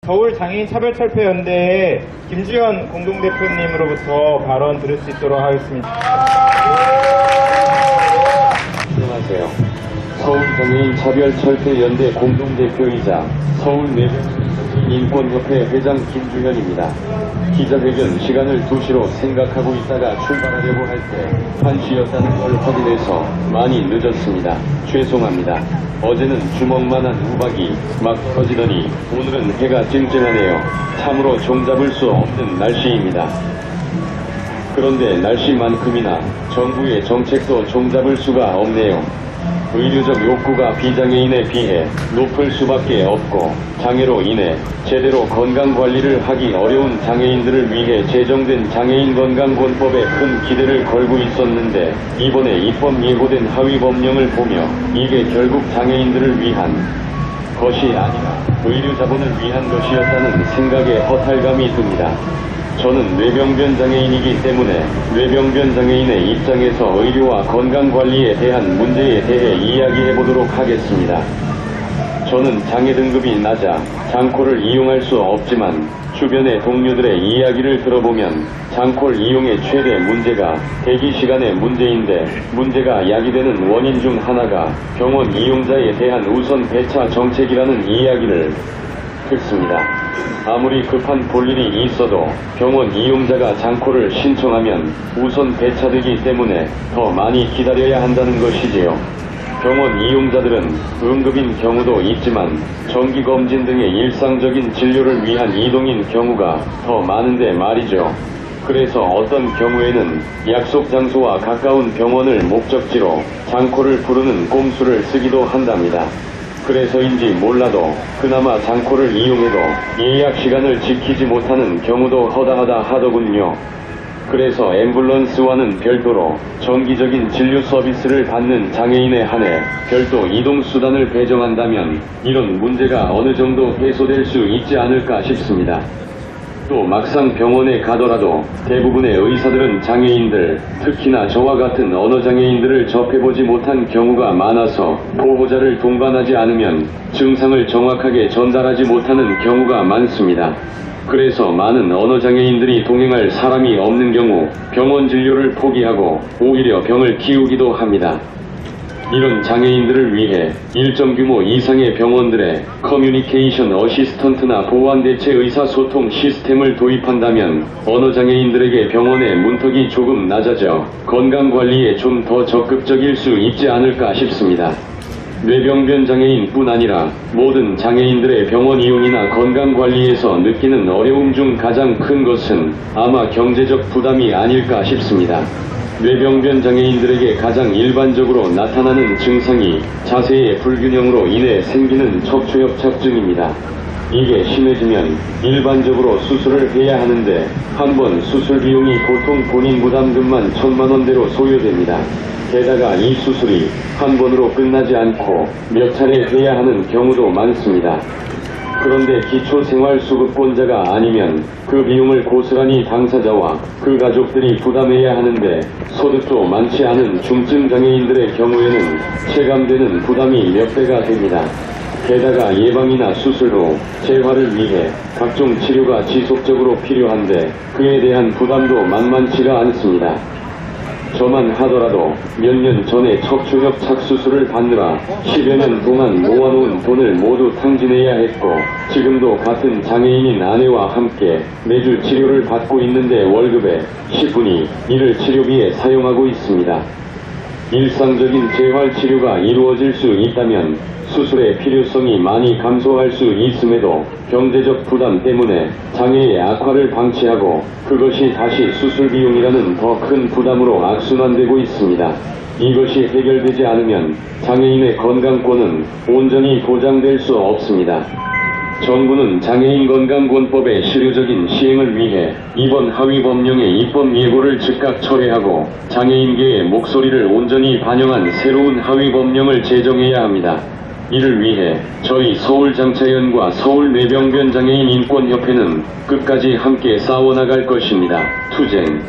서울장애인차별철폐연대의 김주현 공동대표님으로부터 발언 들을 수 있도록 하겠습니다. 안녕하세요. 서울장애인차별철폐연대 공동대표이자 서울내병인권협회 회장 김주현입니다. 기자회견 시간을 2시로 생각하고 있다가 출발하려고 할 때 1시였다는 걸 확인해서 많이 늦었습니다. 죄송합니다. 어제는 주먹만한 우박이 막 터지더니 오늘은 해가 쨍쨍하네요. 참으로 종잡을 수 없는 날씨입니다. 그런데 날씨만큼이나 정부의 정책도 종잡을 수가 없네요. 의료적 욕구가 비장애인에 비해 높을 수밖에 없고 장애로 인해 제대로 건강관리를 하기 어려운 장애인들을 위해 제정된 장애인건강권법에 큰 기대를 걸고 있었는데 이번에 입법 예고된 하위법령을 보며 이게 결국 장애인들을 위한 것이 아니라 의료자본을 위한 것이었다는 생각에 허탈감이 듭니다. 저는 뇌병변 장애인이기 때문에 뇌병변 장애인의 입장에서 의료와 건강관리에 대한 문제에 대해 이야기해보도록 하겠습니다. 저는 장애 등급이 낮아 장콜을 이용할 수 없지만 주변의 동료들의 이야기를 들어보면 장콜 이용의 최대 문제가 대기시간의 문제인데 문제가 야기되는 원인 중 하나가 병원 이용자에 대한 우선 배차 정책이라는 이야기를 듣습니다. 아무리 급한 볼일이 있어도 병원 이용자가 장콜을 신청하면 우선 배차되기 때문에 더 많이 기다려야 한다는 것이지요. 병원 이용자들은 응급인 경우도 있지만 정기검진 등의 일상적인 진료를 위한 이동인 경우가 더 많은데 말이죠. 그래서 어떤 경우에는 약속 장소와 가까운 병원을 목적지로 장콜을 부르는 꼼수를 쓰기도 한답니다. 그래서인지 몰라도 그나마 장콜을 이용해도 예약 시간을 지키지 못하는 경우도 허다하다 하더군요. 그래서 앰뷸런스와는 별도로 정기적인 진료 서비스를 받는 장애인에 한해 별도 이동수단을 배정한다면 이런 문제가 어느 정도 해소될 수 있지 않을까 싶습니다. 또 막상 병원에 가더라도 대부분의 의사들은 장애인들, 특히나 저와 같은 언어장애인들을 접해보지 못한 경우가 많아서 보호자를 동반하지 않으면 증상을 정확하게 전달하지 못하는 경우가 많습니다. 그래서 많은 언어장애인들이 동행할 사람이 없는 경우 병원 진료를 포기하고 오히려 병을 키우기도 합니다. 이런 장애인들을 위해 일정 규모 이상의 병원들의 커뮤니케이션 어시스턴트나 보완대체 의사소통 시스템을 도입한다면 언어장애인들에게 병원의 문턱이 조금 낮아져 건강관리에 좀 더 적극적일 수 있지 않을까 싶습니다. 뇌병변 장애인뿐 아니라 모든 장애인들의 병원 이용이나 건강관리에서 느끼는 어려움 중 가장 큰 것은 아마 경제적 부담이 아닐까 싶습니다. 뇌병변 장애인들에게 가장 일반적으로 나타나는 증상이 자세의 불균형으로 인해 생기는 척추협착증입니다. 이게 심해지면 일반적으로 수술을 해야 하는데 한 번 수술 비용이 보통 본인 부담금만 1,000만원대로 소요됩니다. 게다가 이 수술이 한 번으로 끝나지 않고 몇 차례 해야 하는 경우도 많습니다. 그런데 기초생활수급권자가 아니면 그 비용을 고스란히 당사자와 그 가족들이 부담해야 하는데 소득도 많지 않은 중증장애인들의 경우에는 체감되는 부담이 몇 배가 됩니다. 게다가 예방이나 수술 후 재활을 위해 각종 치료가 지속적으로 필요한데 그에 대한 부담도 만만치가 않습니다. 저만 하더라도 몇 년 전에 척추협착 수술을 받느라 10여 년 동안 모아놓은 돈을 모두 탕진해야 했고 지금도 같은 장애인인 아내와 함께 매주 치료를 받고 있는데 월급의 10분이 이를 치료비에 사용하고 있습니다. 일상적인 재활치료가 이루어질 수 있다면 수술의 필요성이 많이 감소할 수 있음에도 경제적 부담 때문에 장애의 악화를 방치하고 그것이 다시 수술 비용이라는 더 큰 부담으로 악순환되고 있습니다. 이것이 해결되지 않으면 장애인의 건강권은 온전히 보장될 수 없습니다. 정부는 장애인건강권법의 실효적인 시행을 위해 이번 하위법령의 입법 예고를 즉각 철회하고 장애인계의 목소리를 온전히 반영한 새로운 하위법령을 제정해야 합니다. 이를 위해 저희 서울장차연과 서울뇌병변장애인 인권협회는 끝까지 함께 싸워나갈 것입니다. 투쟁.